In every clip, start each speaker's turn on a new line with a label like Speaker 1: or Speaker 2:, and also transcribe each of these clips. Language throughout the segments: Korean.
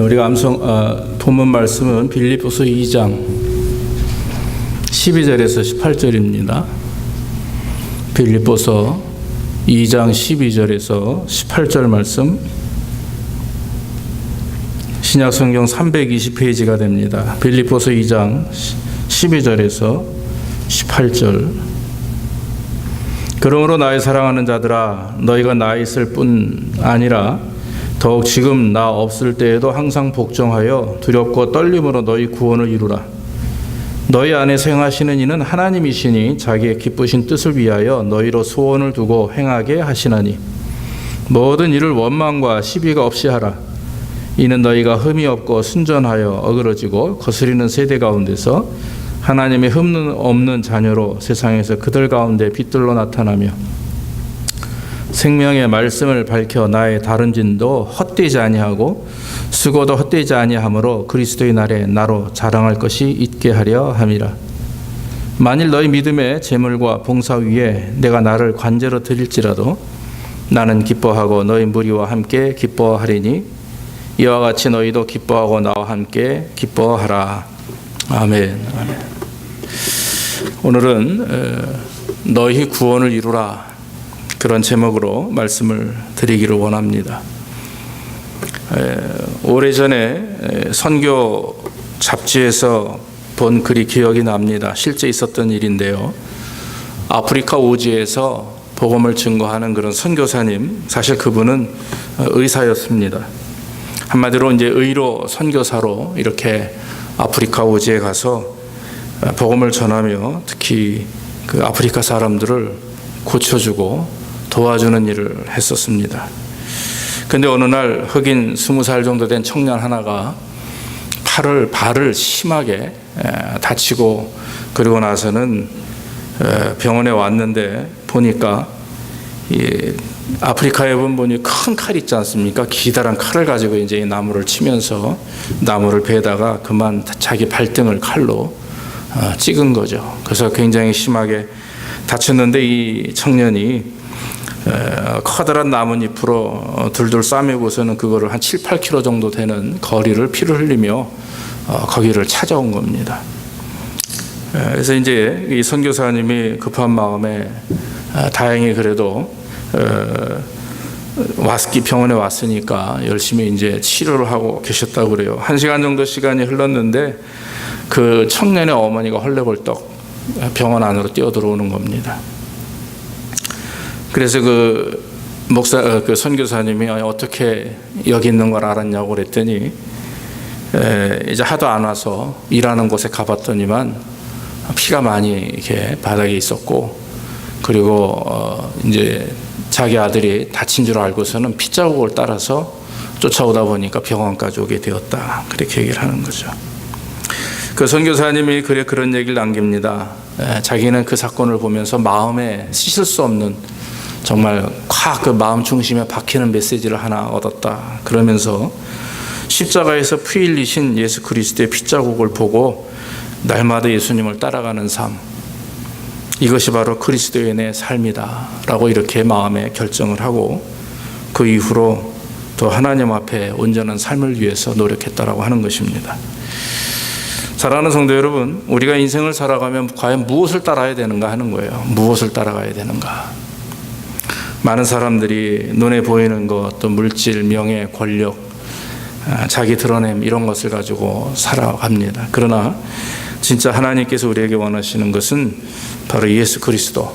Speaker 1: 우리가 본문 말씀은 빌립보서 2장 12절에서 18절입니다. 빌립보서 2장 12절에서 18절 말씀, 신약성경 320페이지가 됩니다. 빌립보서 2장 12절에서 18절. 그러므로 나의 사랑하는 자들아, 너희가 나 있을 뿐 아니라 더욱 지금 나 없을 때에도 항상 복종하여 두렵고 떨림으로 너희 구원을 이루라. 너희 안에서 행하시는 이는 하나님이시니 자기의 기쁘신 뜻을 위하여 너희로 소원을 두고 행하게 하시나니 모든 일을 원망과 시비가 없이 하라. 이는 너희가 흠이 없고 순전하여 어그러지고 거스리는 세대 가운데서 하나님의 흠 없는 자녀로 세상에서 그들 가운데 빛들로 나타나며 생명의 말씀을 밝혀 나의 다름짐도 헛되지 아니하고 수고도 헛되지 아니하므로 그리스도의 날에 나로 자랑할 것이 있게 하려 함이라. 만일 너희 믿음의 제물과 봉사 위에 내가 나를 관제로 드릴지라도 나는 기뻐하고 너희 무리와 함께 기뻐하리니 이와 같이 너희도 기뻐하고 나와 함께 기뻐하라. 아멘. 아멘. 오늘은 너희 구원을 이루라, 그런 제목으로 말씀을 드리기를 원합니다. 오래전에 선교 잡지에서 본 글이 기억이 납니다. 실제 있었던 일인데요. 아프리카 오지에서 복음을 증거하는 그런 선교사님, 사실 그분은 의사였습니다. 한마디로 이제 의로 선교사로 이렇게 아프리카 오지에 가서 복음을 전하며 특히 그 아프리카 사람들을 고쳐주고 도와주는 일을 했었습니다. 그런데 어느 날 흑인 20살 정도 된 청년 하나가 발을 심하게 다치고, 그리고 나서는 병원에 왔는데 보니까 아프리카에 보니 큰 칼 있지 않습니까? 기다란 칼을 가지고 이제 이 나무를 치면서 나무를 베다가 그만 자기 발등을 칼로 찍은 거죠. 그래서 굉장히 심하게 다쳤는데 이 청년이 커다란 나뭇잎으로 둘둘 싸매고서는 그거를 한 7, 8km 정도 되는 거리를 피를 흘리며 거기를 찾아온 겁니다. 그래서 이제 이 선교사님이 급한 마음에 다행히 그래도 병원에 왔으니까 열심히 이제 치료를 하고 계셨다고 그래요. 1시간 정도 시간이 흘렀는데 그 청년의 어머니가 헐레벌떡 병원 안으로 뛰어들어오는 겁니다. 그래서 그 선교사님이 어떻게 여기 있는 걸 알았냐고 그랬더니 이제 하도 안 와서 일하는 곳에 가봤더니만 피가 많이 이렇게 바닥에 있었고, 그리고 이제 자기 아들이 다친 줄 알고서는 핏자국을 따라서 쫓아오다 보니까 병원까지 오게 되었다, 그렇게 얘기를 하는 거죠. 그 선교사님이 그런 얘기를 남깁니다. 자기는 그 사건을 보면서 마음에 씻을 수 없는, 정말 확 그 마음 중심에 박히는 메시지를 하나 얻었다. 그러면서 십자가에서 피 흘리신 예수 그리스도의 핏자국을 보고 날마다 예수님을 따라가는 삶, 이것이 바로 그리스도의 내 삶이다 라고 이렇게 마음에 결정을 하고, 그 이후로 또 하나님 앞에 온전한 삶을 위해서 노력했다라고 하는 것입니다. 사랑하는 성도 여러분, 우리가 인생을 살아가면 과연 무엇을 따라야 되는가 하는 거예요. 무엇을 따라가야 되는가. 많은 사람들이 눈에 보이는 것, 또 물질, 명예, 권력, 자기 드러냄, 이런 것을 가지고 살아갑니다. 그러나 진짜 하나님께서 우리에게 원하시는 것은 바로 예수 그리스도,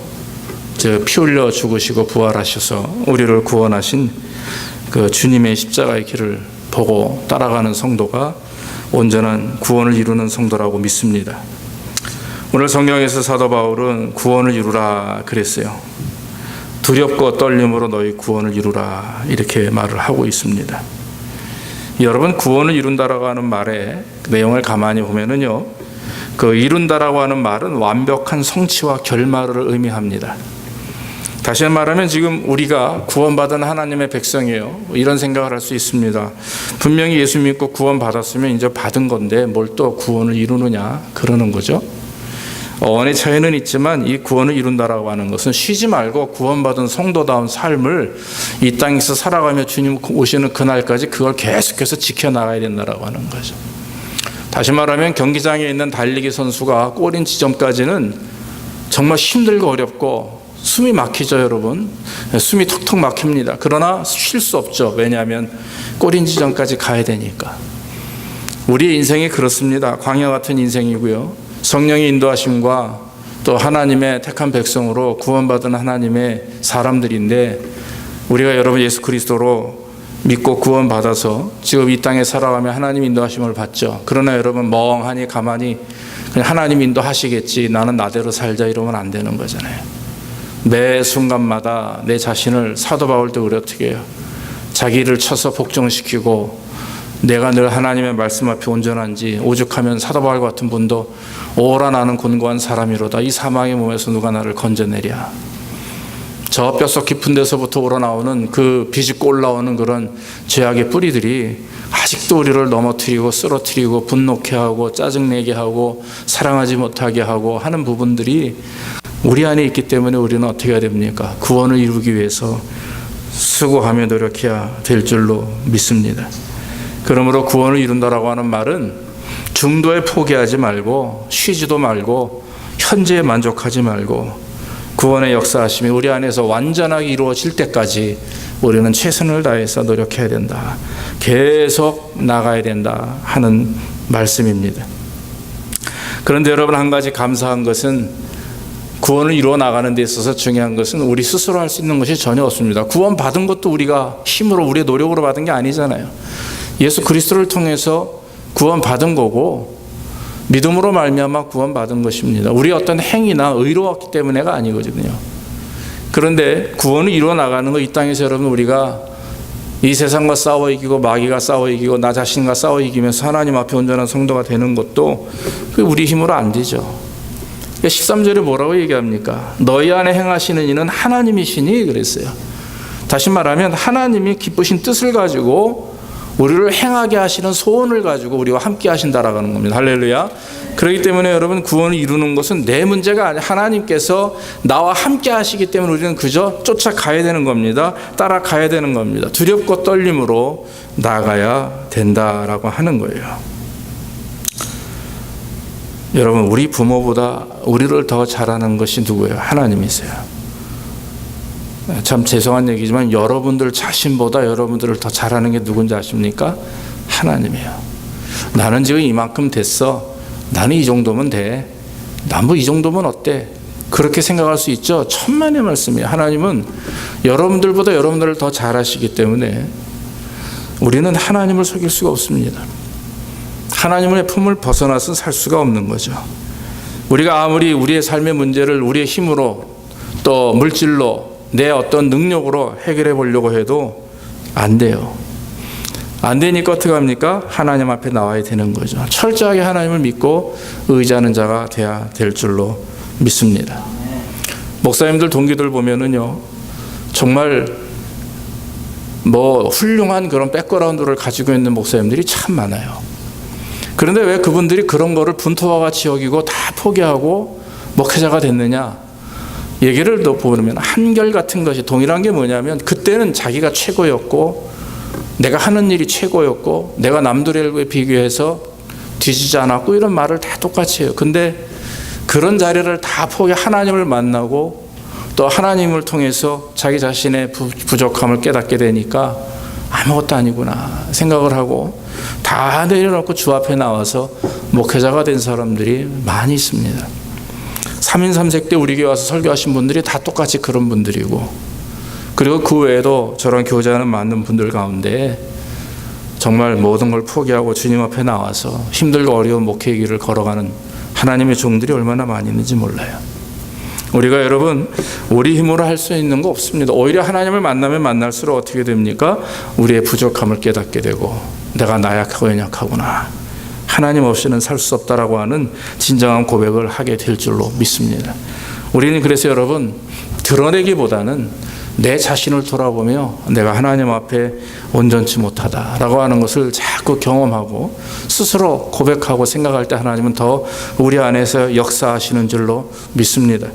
Speaker 1: 즉 피 흘려 죽으시고 부활하셔서 우리를 구원하신 그 주님의 십자가의 길을 보고 따라가는 성도가 온전한 구원을 이루는 성도라고 믿습니다. 오늘 성경에서 사도 바울은 구원을 이루라 그랬어요. 두렵고 떨림으로 너희 구원을 이루라, 이렇게 말을 하고 있습니다. 여러분, 구원을 이룬다라고 하는 말의 내용을 가만히 보면은요, 그 이룬다라고 하는 말은 완벽한 성취와 결말을 의미합니다. 다시 말하면 지금 우리가 구원받은 하나님의 백성이에요, 이런 생각을 할 수 있습니다. 분명히 예수 믿고 구원받았으면 이제 받은 건데 뭘 또 구원을 이루느냐, 그러는 거죠. 언의 차이는 있지만 이 구원을 이룬다라고 하는 것은 쉬지 말고 구원받은 성도다운 삶을 이 땅에서 살아가며 주님 오시는 그날까지 그걸 계속해서 지켜나가야 된다라고 하는 거죠. 다시 말하면 경기장에 있는 달리기 선수가 골인 지점까지는 정말 힘들고 어렵고 숨이 막히죠, 여러분. 숨이 턱턱 막힙니다. 그러나 쉴 수 없죠. 왜냐하면 골인 지점까지 가야 되니까. 우리의 인생이 그렇습니다. 광야 같은 인생이고요. 성령의 인도하심과 또 하나님의 택한 백성으로 구원받은 하나님의 사람들인데, 우리가 여러분 예수 그리스도로 믿고 구원받아서 지금 이 땅에 살아가며 하나님 인도하심을 받죠. 그러나 여러분 멍하니 가만히 그냥 하나님 인도하시겠지, 나는 나대로 살자, 이러면 안 되는 거잖아요. 매 순간마다 내 자신을, 사도 바울도 그래, 어떻게 해요? 자기를 쳐서 복종시키고, 내가 늘 하나님의 말씀 앞에 온전한지, 오죽하면 사도 바울 같은 분도 오라 나는 곤고한 사람이로다, 이 사망의 몸에서 누가 나를 건져내랴. 저 뼛속 깊은 데서부터 우러나오는 그 비집고 올라오는 그런 죄악의 뿌리들이 아직도 우리를 넘어뜨리고 쓰러뜨리고 분노케 하고 짜증내게 하고 사랑하지 못하게 하고 하는 부분들이 우리 안에 있기 때문에 우리는 어떻게 해야 됩니까? 구원을 이루기 위해서 수고하며 노력해야 될 줄로 믿습니다. 그러므로 구원을 이룬다라고 하는 말은 중도에 포기하지 말고, 쉬지도 말고, 현재에 만족하지 말고, 구원의 역사하심이 우리 안에서 완전하게 이루어질 때까지 우리는 최선을 다해서 노력해야 된다, 계속 나가야 된다 하는 말씀입니다. 그런데 여러분, 한 가지 감사한 것은 구원을 이루어 나가는 데 있어서 중요한 것은 우리 스스로 할 수 있는 것이 전혀 없습니다. 구원 받은 것도 우리가 힘으로, 우리의 노력으로 받은 게 아니잖아요. 예수 그리스도를 통해서 구원 받은 거고, 믿음으로 말미암아 구원 받은 것입니다. 우리 어떤 행위나 의로웠기 때문에가 아니거든요. 그런데 구원을 이루어 나가는 거, 이 땅에서 여러분 우리가 이 세상과 싸워 이기고 마귀가 싸워 이기고 나 자신과 싸워 이기면서 하나님 앞에 온전한 성도가 되는 것도 우리 힘으로 안 되죠. 13절에 뭐라고 얘기합니까? 너희 안에 행하시는 이는 하나님이시니 그랬어요. 다시 말하면 하나님이 기쁘신 뜻을 가지고 우리를 행하게 하시는 소원을 가지고 우리와 함께 하신다라고 하는 겁니다. 할렐루야. 그렇기 때문에 여러분, 구원을 이루는 것은 내 문제가 아니라 하나님께서 나와 함께 하시기 때문에 우리는 그저 쫓아가야 되는 겁니다. 따라가야 되는 겁니다. 두렵고 떨림으로 나가야 된다라고 하는 거예요. 여러분, 우리 부모보다 우리를 더 잘하는 것이 누구예요? 하나님이세요. 참 죄송한 얘기지만 여러분들 자신보다 여러분들을 더 잘하는 게 누군지 아십니까? 하나님이에요. 나는 지금 이만큼 됐어, 나는 이 정도면 돼, 난 뭐 이 정도면 어때, 그렇게 생각할 수 있죠. 천만의 말씀이에요. 하나님은 여러분들보다 여러분들을 더 잘하시기 때문에 우리는 하나님을 속일 수가 없습니다. 하나님의 품을 벗어나서 살 수가 없는 거죠. 우리가 아무리 우리의 삶의 문제를 우리의 힘으로 또 물질로 내 어떤 능력으로 해결해 보려고 해도 안 돼요. 안 되니까 어떻게 합니까? 하나님 앞에 나와야 되는 거죠. 철저하게 하나님을 믿고 의지하는 자가 돼야 될 줄로 믿습니다. 목사님들 동기들 보면은요, 정말 뭐 훌륭한 그런 백그라운드를 가지고 있는 목사님들이 참 많아요. 그런데 왜 그분들이 그런 거를 분토와 같이 여기고 다 포기하고 목회자가 됐느냐? 얘기를 더 보면 한결같은 것이 동일한 게 뭐냐면, 그때는 자기가 최고였고 내가 하는 일이 최고였고 내가 남들에 비교해서 뒤지지 않았고 이런 말을 다 똑같이 해요. 근데 그런 자리를 다 포기, 하나님을 만나고 또 하나님을 통해서 자기 자신의 부족함을 깨닫게 되니까 아무것도 아니구나 생각을 하고 다 내려놓고 주 앞에 나와서 목회자가 된 사람들이 많이 있습니다. 3인 3색 때 우리 교회 와서 설교하신 분들이 다 똑같이 그런 분들이고, 그리고 그 외에도 저런 교제하는 많은 분들 가운데 정말 모든 걸 포기하고 주님 앞에 나와서 힘들고 어려운 목회의 길을 걸어가는 하나님의 종들이 얼마나 많이 있는지 몰라요. 우리가 여러분 우리 힘으로 할 수 있는 거 없습니다. 오히려 하나님을 만나면 만날수록 어떻게 됩니까? 우리의 부족함을 깨닫게 되고 내가 나약하고 연약하구나, 하나님 없이는 살 수 없다라고 하는 진정한 고백을 하게 될 줄로 믿습니다. 우리는 그래서 여러분 드러내기보다는 내 자신을 돌아보며 내가 하나님 앞에 온전치 못하다라고 하는 것을 자꾸 경험하고 스스로 고백하고 생각할 때 하나님은 더 우리 안에서 역사하시는 줄로 믿습니다.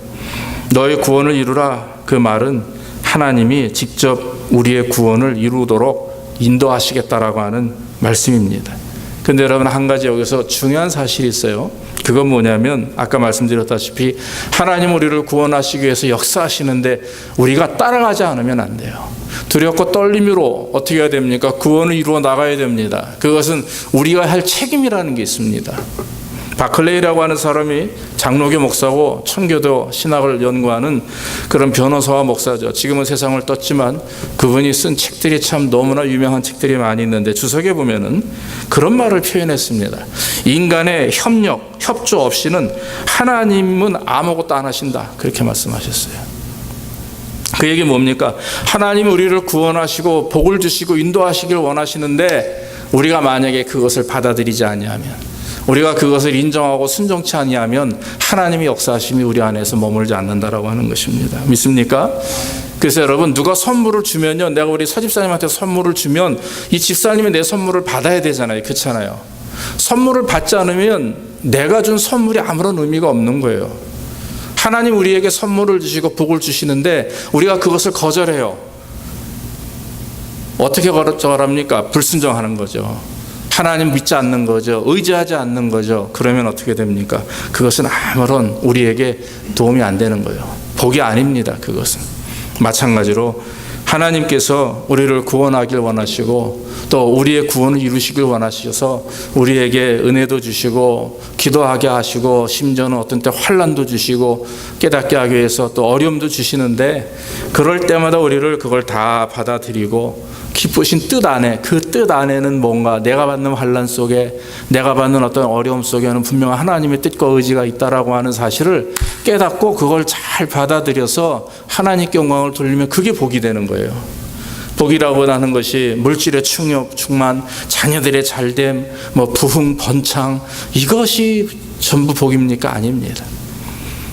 Speaker 1: 너의 구원을 이루라, 그 말은 하나님이 직접 우리의 구원을 이루도록 인도하시겠다라고 하는 말씀입니다. 근데 여러분, 한 가지 여기서 중요한 사실이 있어요. 그건 뭐냐면 아까 말씀드렸다시피 하나님 우리를 구원하시기 위해서 역사하시는데 우리가 따라가지 않으면 안 돼요. 두렵고 떨림으로 어떻게 해야 됩니까? 구원을 이루어 나가야 됩니다. 그것은 우리가 할 책임이라는 게 있습니다. 바클레이라고 하는 사람이 장로교 목사고 천교도 신학을 연구하는 그런 변호사와 목사죠. 지금은 세상을 떴지만 그분이 쓴 책들이 참 너무나 유명한 책들이 많이 있는데 주석에 보면은 그런 말을 표현했습니다. 인간의 협력, 협조 없이는 하나님은 아무것도 안 하신다, 그렇게 말씀하셨어요. 그 얘기 뭡니까? 하나님이 우리를 구원하시고 복을 주시고 인도하시길 원하시는데 우리가 만약에 그것을 받아들이지 아니하면, 우리가 그것을 인정하고 순종치 아니하면 하나님의 역사하심이 우리 안에서 머물지 않는다라고 하는 것입니다. 믿습니까? 그래서 여러분, 누가 선물을 주면요, 내가 우리 서집사님한테 선물을 주면 이 집사님이 내 선물을 받아야 되잖아요. 그렇잖아요. 선물을 받지 않으면 내가 준 선물이 아무런 의미가 없는 거예요. 하나님 우리에게 선물을 주시고 복을 주시는데 우리가 그것을 거절해요. 어떻게 거절합니까? 불순종하는 거죠. 하나님 믿지 않는 거죠. 의지하지 않는 거죠. 그러면 어떻게 됩니까? 그것은 아무런 우리에게 도움이 안 되는 거예요. 복이 아닙니다. 그것은. 마찬가지로 하나님께서 우리를 구원하길 원하시고 또 우리의 구원을 이루시길 원하셔서 우리에게 은혜도 주시고 기도하게 하시고 심지어는 어떤 때 환난도 주시고 깨닫게 하기 위해서 또 어려움도 주시는데, 그럴 때마다 우리를 그걸 다 받아들이고 기쁘신 뜻 안에, 그 뜻 안에는 뭔가 내가 받는 환난 속에, 내가 받는 어떤 어려움 속에는 분명한 하나님의 뜻과 의지가 있다라고 하는 사실을 깨닫고 그걸 잘 받아들여서 하나님께 영광을 돌리면 그게 복이 되는 거예요. 복이라고 하는 것이 물질의 충만, 자녀들의 잘됨, 부흥, 번창, 이것이 전부 복입니까? 아닙니다.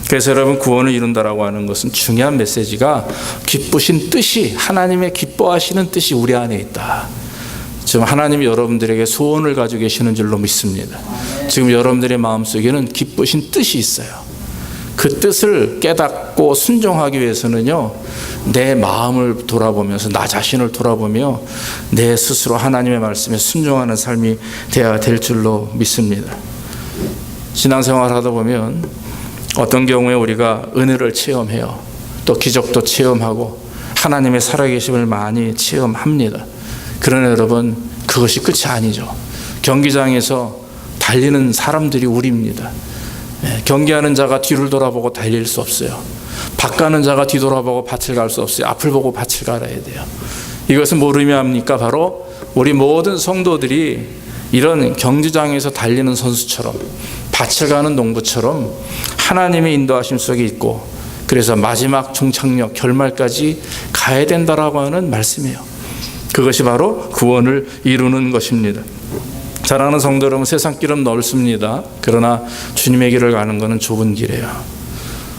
Speaker 1: 그래서 여러분, 구원을 이룬다라고 하는 것은 중요한 메시지가 기쁘신 뜻이, 하나님의 기뻐하시는 뜻이 우리 안에 있다. 지금 하나님이 여러분들에게 소원을 가지고 계시는 줄로 믿습니다. 지금 여러분들의 마음속에는 기쁘신 뜻이 있어요. 그 뜻을 깨닫고 순종하기 위해서는요, 내 마음을 돌아보면서 나 자신을 돌아보며 내 스스로 하나님의 말씀에 순종하는 삶이 되어야 될 줄로 믿습니다. 신앙생활 하다 보면 어떤 경우에 우리가 은혜를 체험해요. 또 기적도 체험하고 하나님의 살아계심을 많이 체험합니다. 그러나 여러분, 그것이 끝이 아니죠. 경기장에서 달리는 사람들이 우리입니다. 경기하는 자가 뒤를 돌아보고 달릴 수 없어요. 밭 가는 자가 뒤돌아보고 밭을 갈 수 없어요. 앞을 보고 밭을 갈아야 돼요. 이것은 뭘 의미합니까? 바로 우리 모든 성도들이 이런 경기장에서 달리는 선수처럼, 밭을 가는 농부처럼 하나님의 인도하심 속에 있고, 그래서 마지막 종착역 결말까지 가야 된다라고 하는 말씀이에요. 그것이 바로 구원을 이루는 것입니다. 사랑하는 성도 여러분, 세상 길은 넓습니다. 그러나 주님의 길을 가는 것은 좁은 길이에요.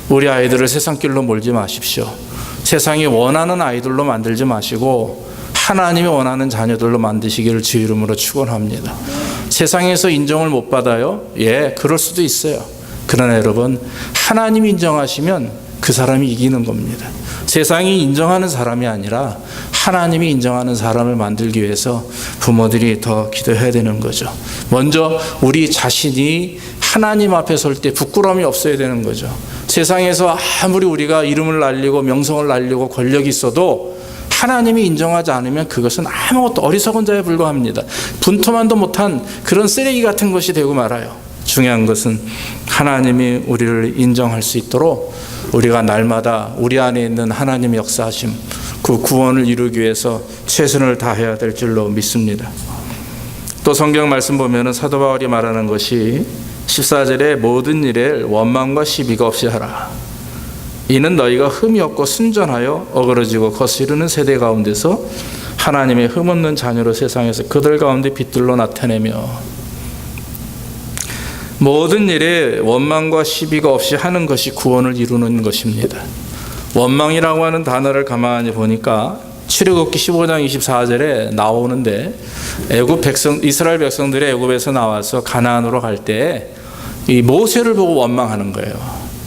Speaker 1: 우리 아이들을 세상 길로 몰지 마십시오. 세상이 원하는 아이들로 만들지 마시고 하나님이 원하는 자녀들로 만드시기를 주 이름으로 축원합니다. 세상에서 인정을 못 받아요? 예, 그럴 수도 있어요. 그러나 여러분, 하나님이 인정하시면 그 사람이 이기는 겁니다. 세상이 인정하는 사람이 아니라 하나님이 인정하는 사람을 만들기 위해서 부모들이 더 기도해야 되는 거죠. 먼저 우리 자신이 하나님 앞에 설 때 부끄러움이 없어야 되는 거죠. 세상에서 아무리 우리가 이름을 날리고 명성을 날리고 권력이 있어도 하나님이 인정하지 않으면 그것은 아무것도 어리석은 자에 불과합니다. 분토만도 못한 그런 쓰레기 같은 것이 되고 말아요. 중요한 것은 하나님이 우리를 인정할 수 있도록 우리가 날마다 우리 안에 있는 하나님의 역사하심, 그 구원을 이루기 위해서 최선을 다해야 될 줄로 믿습니다. 또 성경 말씀 보면 사도 바울이 말하는 것이 14절에 모든 일에 원망과 시비가 없이 하라. 이는 너희가 흠이 없고 순전하여 어그러지고 거스르는 세대 가운데서 하나님의 흠없는 자녀로 세상에서 그들 가운데 빛들로 나타내며, 모든 일에 원망과 시비가 없이 하는 것이 구원을 이루는 것입니다. 원망이라고 하는 단어를 가만히 보니까 출애굽기 15장 24절에 나오는데 이스라엘 백성들이 애굽에서 나와서 가나안으로 갈 때 이 모세를 보고 원망하는 거예요.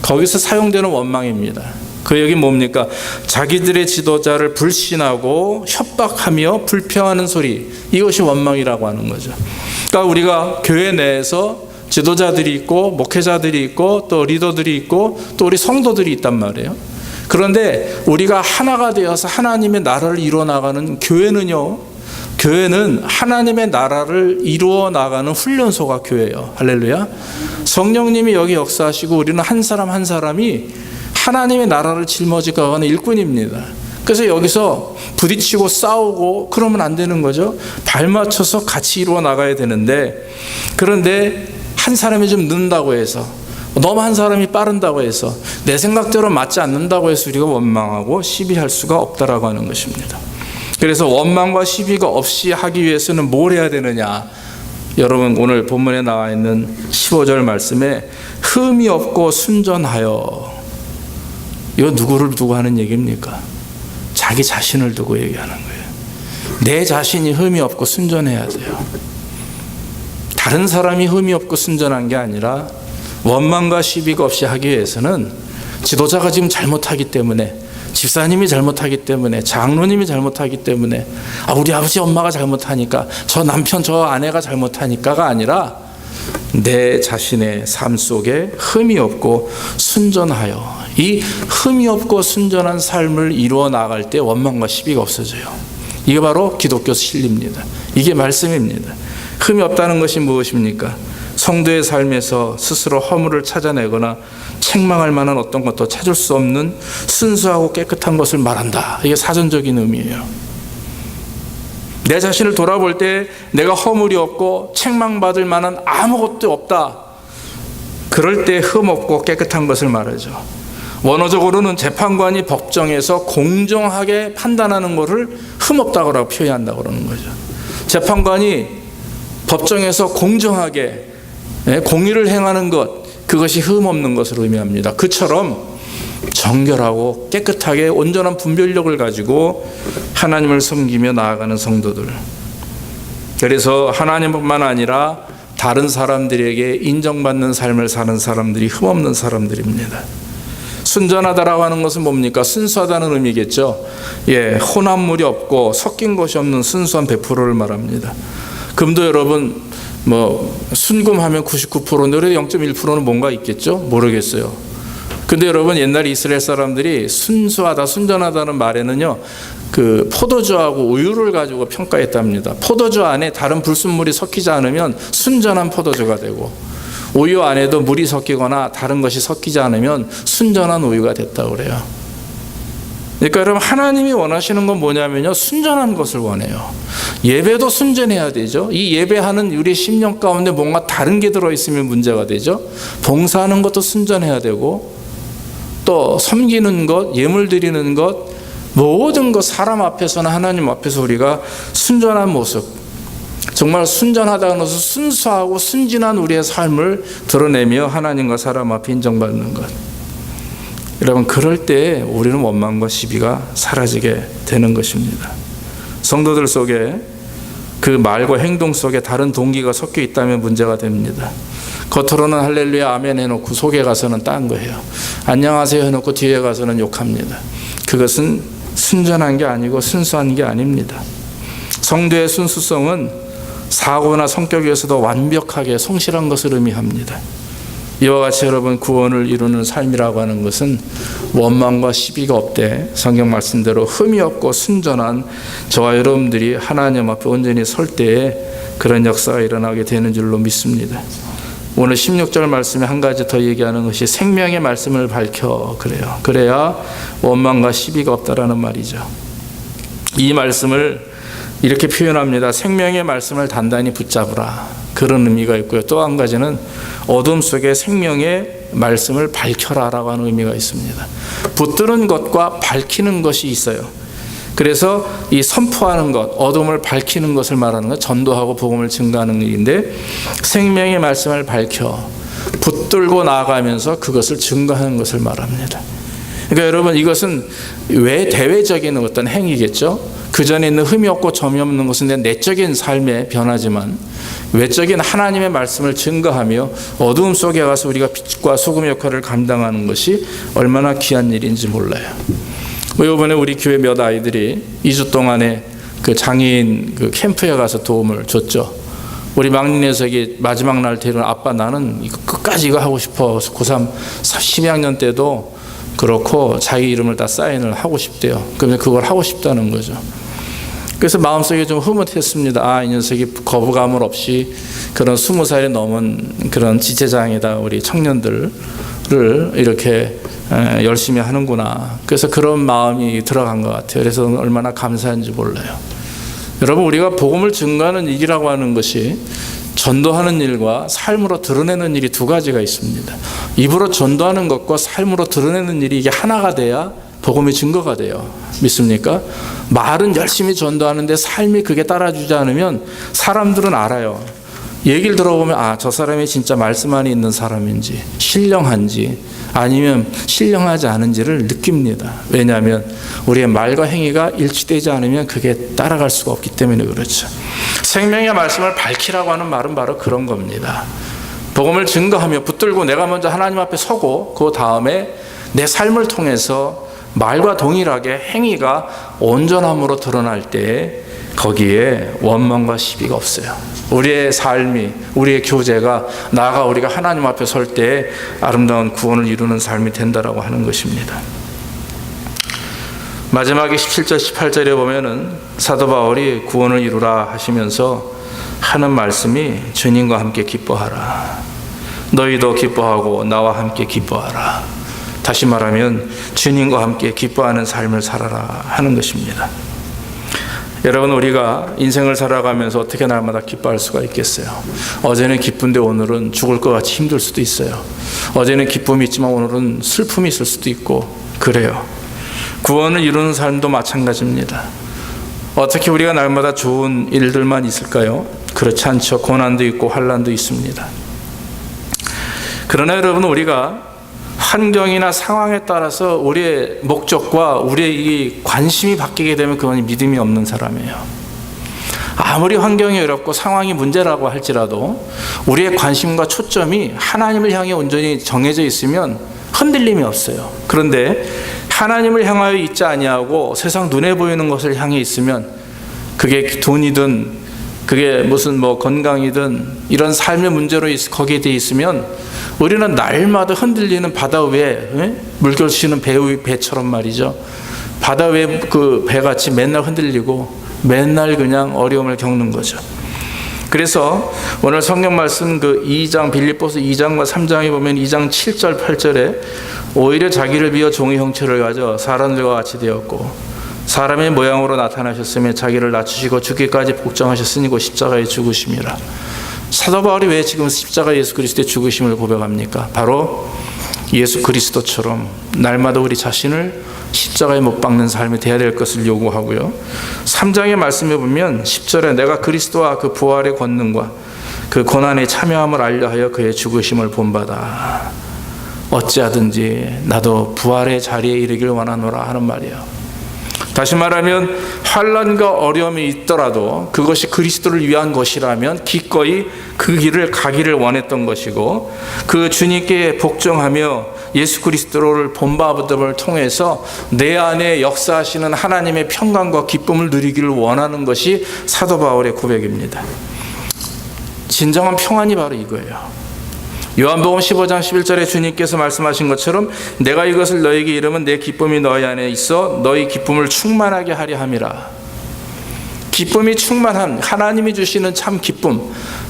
Speaker 1: 거기서 사용되는 원망입니다. 그 여기 뭡니까? 자기들의 지도자를 불신하고 협박하며 불평하는 소리, 이것이 원망이라고 하는 거죠. 그러니까 우리가 교회 내에서 지도자들이 있고 목회자들이 있고 또 리더들이 있고 또 우리 성도들이 있단 말이에요. 그런데 우리가 하나가 되어서 하나님의 나라를 이루어 나가는 교회는 하나님의 나라를 이루어 나가는 훈련소가 교회예요. 할렐루야. 성령님이 여기 역사하시고 우리는 한 사람 한 사람이 하나님의 나라를 짊어지고 가는 일꾼입니다. 그래서 여기서 부딪히고 싸우고 그러면 안 되는 거죠. 발 맞춰서 같이 이루어 나가야 되는데, 그런데 한 사람이 좀 늦는다고 해서, 너무 한 사람이 빠른다고 해서, 내 생각대로 맞지 않는다고 해서 우리가 원망하고 시비할 수가 없다라고 하는 것입니다. 그래서 원망과 시비가 없이 하기 위해서는 뭘 해야 되느냐? 여러분 오늘 본문에 나와 있는 15절 말씀에 흠이 없고 순전하여, 이거 누구를 두고 하는 얘기입니까? 자기 자신을 두고 얘기하는 거예요. 내 자신이 흠이 없고 순전해야 돼요. 다른 사람이 흠이 없고 순전한 게 아니라 원망과 시비가 없이 하기 위해서는 지도자가 지금 잘못하기 때문에, 집사님이 잘못하기 때문에, 장로님이 잘못하기 때문에, 우리 아버지 엄마가 잘못하니까, 저 남편 저 아내가 잘못하니까가 아니라 내 자신의 삶 속에 흠이 없고 순전하여, 이 흠이 없고 순전한 삶을 이루어 나갈 때 원망과 시비가 없어져요. 이게 바로 기독교 진리입니다. 이게 말씀입니다. 흠이 없다는 것이 무엇입니까? 성도의 삶에서 스스로 허물을 찾아내거나 책망할 만한 어떤 것도 찾을 수 없는 순수하고 깨끗한 것을 말한다. 이게 사전적인 의미예요. 내 자신을 돌아볼 때 내가 허물이 없고 책망받을 만한 아무것도 없다. 그럴 때 흠 없고 깨끗한 것을 말하죠. 원어적으로는 재판관이 법정에서 공정하게 판단하는 것을 흠 없다고 표현한다고 그러는 거죠. 재판관이 법정에서 공정하게 공의를 행하는 것, 그것이 흠 없는 것을 의미합니다. 그처럼 정결하고 깨끗하게 온전한 분별력을 가지고 하나님을 섬기며 나아가는 성도들, 그래서 하나님뿐만 아니라 다른 사람들에게 인정받는 삶을 사는 사람들이 흠없는 사람들입니다. 순전하다라고 하는 것은 뭡니까? 순수하다는 의미겠죠. 혼합물이 없고 섞인 것이 없는 순수한 100%를 말합니다. 금도 여러분 순금하면 99%인데 0.1%는 뭔가 있겠죠? 모르겠어요. 근데 여러분 옛날 이스라엘 사람들이 순수하다, 순전하다는 말에는요, 그 포도주하고 우유를 가지고 평가했답니다. 포도주 안에 다른 불순물이 섞이지 않으면 순전한 포도주가 되고, 우유 안에도 물이 섞이거나 다른 것이 섞이지 않으면 순전한 우유가 됐다고 그래요. 그러니까 여러분 하나님이 원하시는 건 뭐냐면요, 순전한 것을 원해요. 예배도 순전해야 되죠. 이 예배하는 우리 심령 가운데 뭔가 다른 게 들어있으면 문제가 되죠. 봉사하는 것도 순전해야 되고, 또 섬기는 것, 예물 드리는 것, 모든 것, 사람 앞에서나 하나님 앞에서 우리가 순전한 모습, 정말 순전하다는 것은 순수하고 순진한 우리의 삶을 드러내며 하나님과 사람 앞에 인정받는 것. 여러분 그럴 때 우리는 원망과 시비가 사라지게 되는 것입니다. 성도들 속에 그 말과 행동 속에 다른 동기가 섞여 있다면 문제가 됩니다. 겉으로는 할렐루야 아멘 해놓고 속에 가서는 딴 거예요. 안녕하세요 해놓고 뒤에 가서는 욕합니다. 그것은 순전한 게 아니고 순수한 게 아닙니다. 성도의 순수성은 사고나 성격에서도 완벽하게 성실한 것을 의미합니다. 이와 같이 여러분 구원을 이루는 삶이라고 하는 것은 원망과 시비가 없되 성경 말씀대로 흠이 없고 순전한 저와 여러분들이 하나님 앞에 온전히 설 때에 그런 역사가 일어나게 되는 줄로 믿습니다. 오늘 16절 말씀에 한 가지 더 얘기하는 것이 생명의 말씀을 밝혀 그래요. 그래야 원망과 시비가 없다라는 말이죠. 이 말씀을 이렇게 표현합니다. 생명의 말씀을 단단히 붙잡으라. 그런 의미가 있고요. 또 한 가지는 어둠 속에 생명의 말씀을 밝혀라라고 하는 의미가 있습니다. 붙드는 것과 밝히는 것이 있어요. 그래서 이 선포하는 것, 어둠을 밝히는 것을 말하는 것, 전도하고 복음을 증거하는 일인데, 생명의 말씀을 밝혀 붙들고 나아가면서 그것을 증거하는 것을 말합니다. 그러니까 여러분, 이것은 왜 대외적인 어떤 행위겠죠? 그 전에 있는 흠이 없고 점이 없는 것은 내 내적인 삶의 변화지만, 외적인 하나님의 말씀을 증거하며 어두움 속에 가서 우리가 빛과 소금 역할을 감당하는 것이 얼마나 귀한 일인지 몰라요. 이번에 우리 교회 몇 아이들이 2주 동안에 그 장애인 그 캠프에 가서 도움을 줬죠. 우리 막내 녀석이 마지막 날 데려온, 아빠 나는 끝까지 이거 하고 싶어. 고3 12학년 때도 그렇고 자기 이름을 다 사인을 하고 싶대요. 그러면 그걸 하고 싶다는 거죠. 그래서 마음속에 좀 흐뭇했습니다. 이 녀석이 거부감을 없이 그런 20살이 넘은 그런 지체장애다 우리 청년들을 이렇게 열심히 하는구나. 그래서 그런 마음이 들어간 것 같아요. 그래서 얼마나 감사한지 몰라요. 여러분, 우리가 복음을 증거하는 일이라고 하는 것이 전도하는 일과 삶으로 드러내는 일이 두 가지가 있습니다. 입으로 전도하는 것과 삶으로 드러내는 일이 이게 하나가 돼야 복음의 증거가 돼요. 믿습니까? 말은 열심히 전도하는데 삶이 그게 따라주지 않으면 사람들은 알아요. 얘기를 들어보면 저 사람이 진짜 말씀 안에 있는 사람인지, 신령한지 아니면 신령하지 않은지를 느낍니다. 왜냐하면 우리의 말과 행위가 일치되지 않으면 그게 따라갈 수가 없기 때문에 그렇죠. 생명의 말씀을 밝히라고 하는 말은 바로 그런 겁니다. 복음을 증거하며 붙들고 내가 먼저 하나님 앞에 서고 그 다음에 내 삶을 통해서 말과 동일하게 행위가 온전함으로 드러날 때 거기에 원망과 시비가 없어요. 우리의 삶이, 우리의 교제가 나아가 우리가 하나님 앞에 설 때 아름다운 구원을 이루는 삶이 된다라고 하는 것입니다. 마지막에 17절 18절에 보면은 사도 바울이 구원을 이루라 하시면서 하는 말씀이 주님과 함께 기뻐하라. 너희도 기뻐하고 나와 함께 기뻐하라. 다시 말하면 주님과 함께 기뻐하는 삶을 살아라 하는 것입니다. 여러분, 우리가 인생을 살아가면서 어떻게 날마다 기뻐할 수가 있겠어요? 어제는 기쁜데 오늘은 죽을 것 같이 힘들 수도 있어요. 어제는 기쁨이 있지만 오늘은 슬픔이 있을 수도 있고 그래요. 구원을 이루는 삶도 마찬가지입니다. 어떻게 우리가 날마다 좋은 일들만 있을까요? 그렇지 않죠. 고난도 있고 환난도 있습니다. 그러나 여러분, 우리가 환경이나 상황에 따라서 우리의 목적과 우리의 이 관심이 바뀌게 되면 그건 믿음이 없는 사람이에요. 아무리 환경이 어렵고 상황이 문제라고 할지라도 우리의 관심과 초점이 하나님을 향해 온전히 정해져 있으면 흔들림이 없어요. 그런데 하나님을 향하여 있지 아니하고 세상 눈에 보이는 것을 향해 있으면 그게 돈이든 그게 무슨 건강이든 이런 삶의 문제로 거기에 돼 있으면 우리는 날마다 흔들리는 바다 위에 물결 치는 배처럼 말이죠. 바다 위에 그 배같이 맨날 흔들리고 맨날 그냥 어려움을 겪는 거죠. 그래서 오늘 성경 말씀 그 2장 빌립보서 2장과 3장에 보면 2장 7절 8절에 오히려 자기를 비워 종의 형체를 가져 사람들과 같이 되었고 사람의 모양으로 나타나셨으며 자기를 낮추시고 죽기까지 복종하셨으니 곧 십자가에 죽으심이라. 사도 바울이 왜 지금 십자가 예수 그리스도의 죽으심을 고백합니까? 바로 예수 그리스도처럼 날마다 우리 자신을 십자가에 못 박는 삶이 되어야 될 것을 요구하고요. 3장의 말씀에 보면 10절에 내가 그리스도와 그 부활의 권능과 그 고난에 참여함을 알려하여 그의 죽으심을 본받아 어찌하든지 나도 부활의 자리에 이르기를 원하노라 하는 말이에요. 다시 말하면 환난과 어려움이 있더라도 그것이 그리스도를 위한 것이라면 기꺼이 그 길을 가기를 원했던 것이고 그 주님께 복종하며 예수 그리스도를 본받음을 통해서 내 안에 역사하시는 하나님의 평강과 기쁨을 누리기를 원하는 것이 사도 바울의 고백입니다. 진정한 평안이 바로 이거예요. 요한복음 15장 11절에 주님께서 말씀하신 것처럼 내가 이것을 너에게 이르면 내 기쁨이 너희 안에 있어 너희 기쁨을 충만하게 하려 함이라. 기쁨이 충만한 하나님이 주시는 참 기쁨,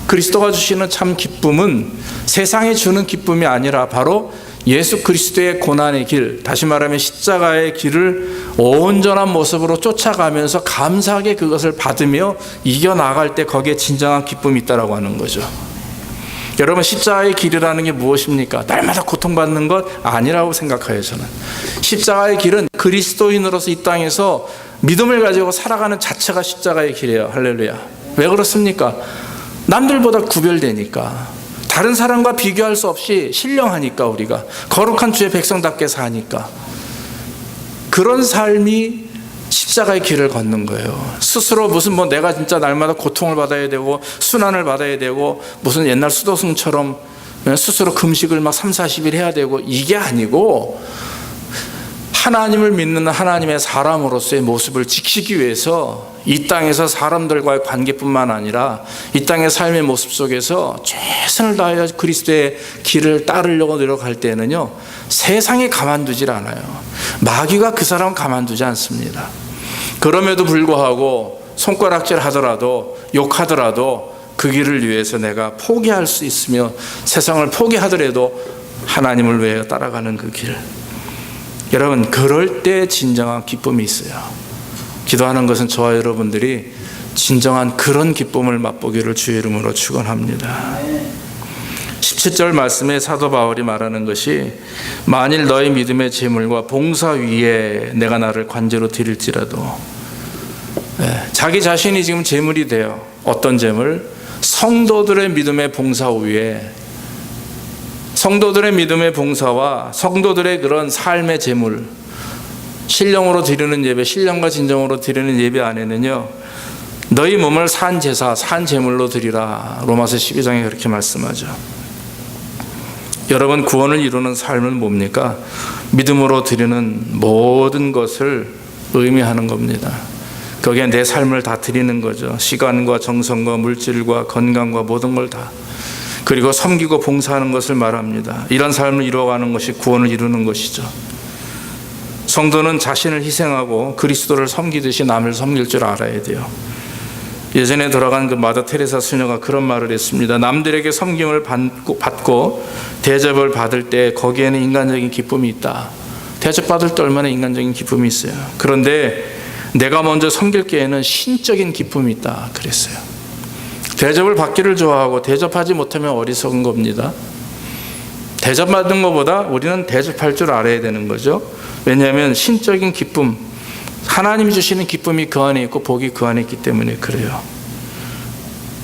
Speaker 1: 그리스도가 주시는 참 기쁨은 세상에 주는 기쁨이 아니라 바로 예수 그리스도의 고난의 길, 다시 말하면 십자가의 길을 온전한 모습으로 쫓아가면서 감사하게 그것을 받으며 이겨나갈 때 거기에 진정한 기쁨이 있다고 하는 거죠. 여러분, 십자가의 길이라는 게 무엇입니까? 날마다 고통받는 것 아니라고 생각해요. 저는 십자가의 길은 그리스도인으로서 이 땅에서 믿음을 가지고 살아가는 자체가 십자가의 길이에요. 할렐루야. 왜 그렇습니까? 남들보다 구별되니까, 다른 사람과 비교할 수 없이 신령하니까, 우리가 거룩한 주의 백성답게 사니까. 그런 삶이 십자가의 길을 걷는 거예요. 스스로 무슨 내가 진짜 날마다 고통을 받아야 되고 순환을 받아야 되고 무슨 옛날 수도승처럼 스스로 금식을 막 3, 40일 해야 되고 이게 아니고 하나님을 믿는 하나님의 사람으로서의 모습을 지키기 위해서 이 땅에서 사람들과의 관계뿐만 아니라 이 땅의 삶의 모습 속에서 최선을 다하여 그리스도의 길을 따르려고 노력할 때는요, 세상이 가만두질 않아요. 마귀가 그 사람 가만두지 않습니다. 그럼에도 불구하고 손가락질 하더라도 욕하더라도 그 길을 위해서 내가 포기할 수 있으며 세상을 포기하더라도 하나님을 위해 따라가는 그 길, 여러분 그럴 때 진정한 기쁨이 있어요. 기도하는 것은 저와 여러분들이 진정한 그런 기쁨을 맛보기를 주의 이름으로 축원합니다. 17절 말씀에 사도 바울이 말하는 것이 만일 너희 믿음의 제물과 봉사 위에 내가 나를 관제로 드릴지라도, 자기 자신이 지금 제물이 돼요. 어떤 제물? 성도들의 믿음의 봉사 위에, 성도들의 믿음의 봉사와 성도들의 그런 삶의 제물, 신령으로 드리는 예배, 신령과 진정으로 드리는 예배 안에는요, 너희 몸을 산 제사, 산 제물로 드리라. 로마서 12장에 그렇게 말씀하죠. 여러분, 구원을 이루는 삶은 뭡니까? 믿음으로 드리는 모든 것을 의미하는 겁니다. 거기에 내 삶을 다 드리는 거죠. 시간과 정성과 물질과 건강과 모든 걸 다. 그리고 섬기고 봉사하는 것을 말합니다. 이런 삶을 이루어가는 것이 구원을 이루는 것이죠. 성도는 자신을 희생하고 그리스도를 섬기듯이 남을 섬길 줄 알아야 돼요. 예전에 돌아간 그 마더 테레사 수녀가 그런 말을 했습니다. 남들에게 섬김을 받고 대접을 받을 때 거기에는 인간적인 기쁨이 있다. 대접받을 때 얼마나 인간적인 기쁨이 있어요. 그런데 내가 먼저 섬길 때에는 신적인 기쁨이 있다 그랬어요. 대접을 받기를 좋아하고 대접하지 못하면 어리석은 겁니다. 대접받는 것보다 우리는 대접할 줄 알아야 되는 거죠. 왜냐하면 신적인 기쁨, 하나님이 주시는 기쁨이 그 안에 있고 복이 그 안에 있기 때문에 그래요.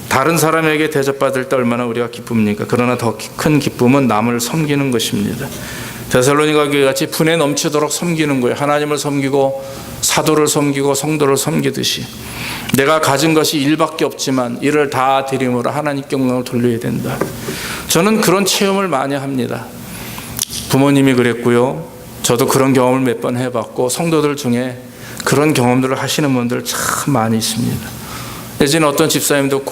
Speaker 1: 다른 사람에게 대접받을 때 얼마나 우리가 기쁩니까? 그러나 더 큰 기쁨은 남을 섬기는 것입니다. 데살로니가 교회 같이 분에 넘치도록 섬기는 거예요. 하나님을 섬기고 사도를 섬기고 성도를 섬기듯이 내가 가진 것이 일밖에 없지만 이를 다 드림으로 하나님께 영광을 돌려야 된다. 저는 그런 체험을 많이 합니다. 부모님이 그랬고요. 저도 그런 경험을 몇 번 해봤고 성도들 중에 그런 경험들을 하시는 분들 참 많이 있습니다. 예전에 어떤 집사님도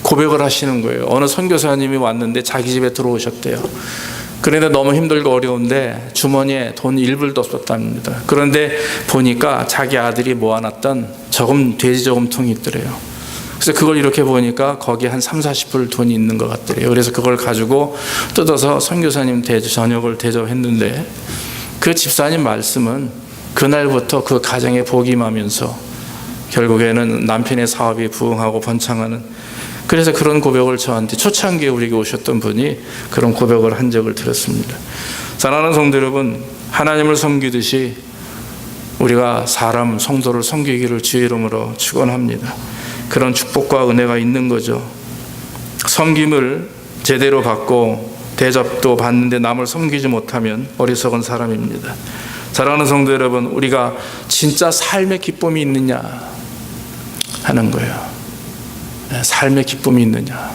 Speaker 1: 고백을 하시는 거예요. 어느 선교사님이 왔는데 자기 집에 들어오셨대요. 그런데 너무 힘들고 어려운데 주머니에 돈 1불도 없었답니다. 그런데 보니까 자기 아들이 모아놨던 돼지 저금통이 있더래요. 그래서 그걸 이렇게 보니까 거기에 한 3, 40불 돈이 있는 것 같더래요. 그래서 그걸 가지고 뜯어서 선교사님 저녁을 대접했는데 그 집사님 말씀은 그날부터 그 가정에 복이 임하면서 결국에는 남편의 사업이 부흥하고 번창하는, 그래서 그런 고백을 저한테 초창기에 우리에게 오셨던 분이 그런 고백을 한 적을 들었습니다. 사랑하는 성도 여러분, 하나님을 섬기듯이 우리가 사람, 성도를 섬기기를 주의 이름으로 축원합니다. 그런 축복과 은혜가 있는 거죠. 섬김을 제대로 받고 대접도 받는데 남을 섬기지 못하면 어리석은 사람입니다. 사랑하는 성도 여러분, 우리가 진짜 삶의 기쁨이 있느냐 하는 거예요. 삶의 기쁨이 있느냐.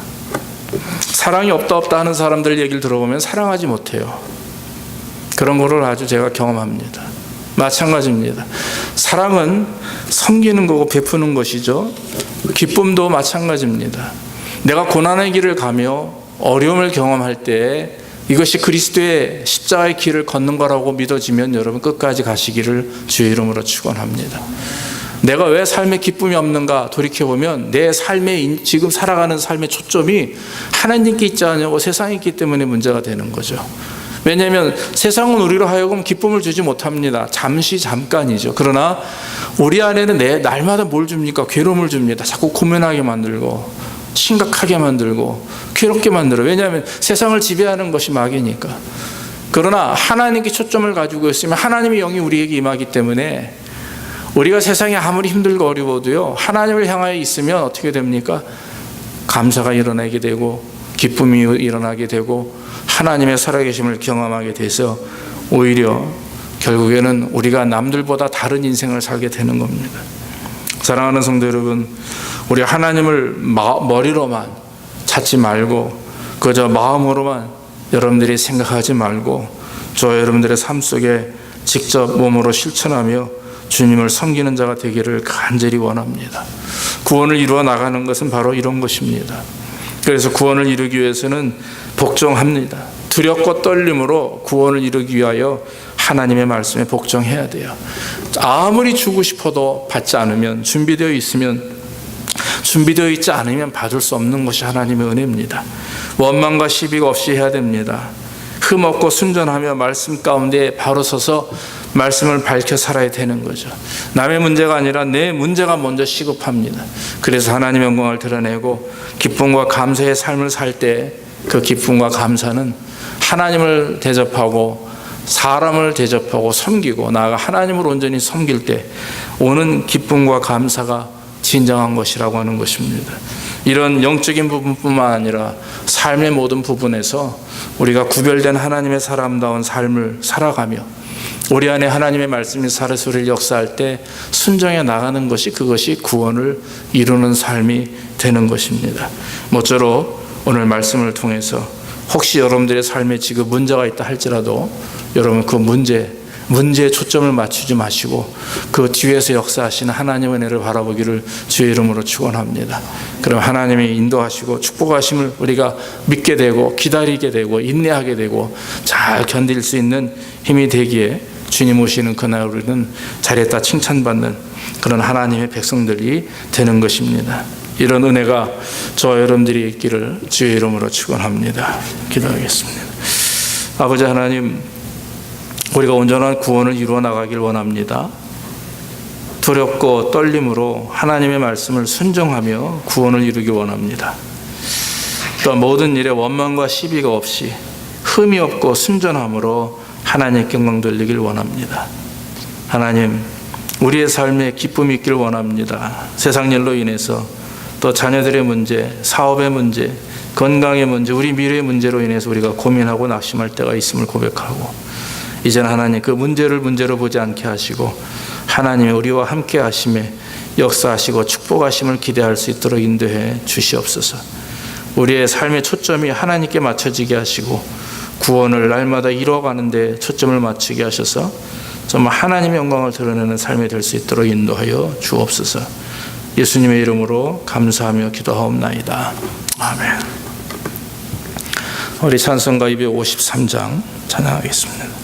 Speaker 1: 사랑이 없다 하는 사람들 얘기를 들어보면 사랑하지 못해요. 그런 거를 아주 제가 경험합니다. 마찬가지입니다. 사랑은 섬기는 거고 베푸는 것이죠. 기쁨도 마찬가지입니다. 내가 고난의 길을 가며 어려움을 경험할 때 이것이 그리스도의 십자가의 길을 걷는 거라고 믿어지면 여러분 끝까지 가시기를 주의 이름으로 축원합니다. 내가 왜 삶에 기쁨이 없는가 돌이켜보면 내 삶의 지금 살아가는 삶의 초점이 하나님께 있지 않냐고 세상에 있기 때문에 문제가 되는 거죠. 왜냐하면 세상은 우리로 하여금 기쁨을 주지 못합니다. 잠깐이죠. 그러나 우리 안에는 날마다 뭘 줍니까? 괴로움을 줍니다. 자꾸 고민하게 만들고 심각하게 만들고 괴롭게 만들어요. 왜냐하면 세상을 지배하는 것이 마귀니까. 그러나 하나님께 초점을 가지고 있으면 하나님의 영이 우리에게 임하기 때문에 우리가 세상에 아무리 힘들고 어려워도요, 하나님을 향하여 있으면 어떻게 됩니까? 감사가 일어나게 되고 기쁨이 일어나게 되고 하나님의 살아계심을 경험하게 돼서 오히려 결국에는 우리가 남들보다 다른 인생을 살게 되는 겁니다. 사랑하는 성도 여러분, 우리 하나님을 머리로만 찾지 말고 그저 마음으로만 여러분들이 생각하지 말고 저 여러분들의 삶 속에 직접 몸으로 실천하며 주님을 섬기는 자가 되기를 간절히 원합니다. 구원을 이루어 나가는 것은 바로 이런 것입니다. 그래서 구원을 이루기 위해서는 복종합니다. 두렵고 떨림으로 구원을 이루기 위하여 하나님의 말씀에 복종해야 돼요. 아무리 주고 싶어도 받지 않으면, 준비되어 있지 않으면 받을 수 없는 것이 하나님의 은혜입니다. 원망과 시비가 없이 해야 됩니다. 흠없고 순전하며 말씀 가운데 바로 서서 말씀을 밝혀 살아야 되는 거죠. 남의 문제가 아니라 내 문제가 먼저 시급합니다. 그래서 하나님의 영광을 드러내고 기쁨과 감사의 삶을 살 때 그 기쁨과 감사는 하나님을 대접하고 사람을 대접하고 섬기고 나아가 하나님을 온전히 섬길 때 오는 기쁨과 감사가 진정한 것이라고 하는 것입니다. 이런 영적인 부분뿐만 아니라 삶의 모든 부분에서 우리가 구별된 하나님의 사람다운 삶을 살아가며 우리 안에 하나님의 말씀이 살아서 우리를 역사할 때 순종해 나가는 것이 그것이 구원을 이루는 삶이 되는 것입니다. 모쪼록 오늘 말씀을 통해서 혹시 여러분들의 삶에 지금 문제가 있다 할지라도 여러분 그 문제에 초점을 맞추지 마시고 그 뒤에서 역사하시는 하나님의 은혜를 바라보기를 주의 이름으로 축원합니다. 그럼 하나님이 인도하시고 축복하심을 우리가 믿게 되고 기다리게 되고 인내하게 되고 잘 견딜 수 있는 힘이 되기에 주님 오시는 그날 우리는 잘했다 칭찬받는 그런 하나님의 백성들이 되는 것입니다. 이런 은혜가 저와 여러분들이 있기를 주의 이름으로 축원합니다. 기도하겠습니다. 아버지 하나님, 우리가 온전한 구원을 이루어 나가길 원합니다. 두렵고 떨림으로 하나님의 말씀을 순종하며 구원을 이루기 원합니다. 또 모든 일에 원망과 시비가 없이 흠이 없고 순전함으로 하나님께 영광 돌리길 원합니다. 하나님, 우리의 삶에 기쁨이 있길 원합니다. 세상 일로 인해서 또 자녀들의 문제, 사업의 문제, 건강의 문제, 우리 미래의 문제로 인해서 우리가 고민하고 낙심할 때가 있음을 고백하고 이제는 하나님 그 문제를 문제로 보지 않게 하시고 하나님의 우리와 함께 하심에 역사하시고 축복하심을 기대할 수 있도록 인도해 주시옵소서. 우리의 삶의 초점이 하나님께 맞춰지게 하시고 구원을 날마다 이루어가는 데 초점을 맞추게 하셔서 정말 하나님의 영광을 드러내는 삶이 될 수 있도록 인도하여 주옵소서. 예수님의 이름으로 감사하며 기도하옵나이다. 아멘. 우리 찬송가 253장 찬양하겠습니다.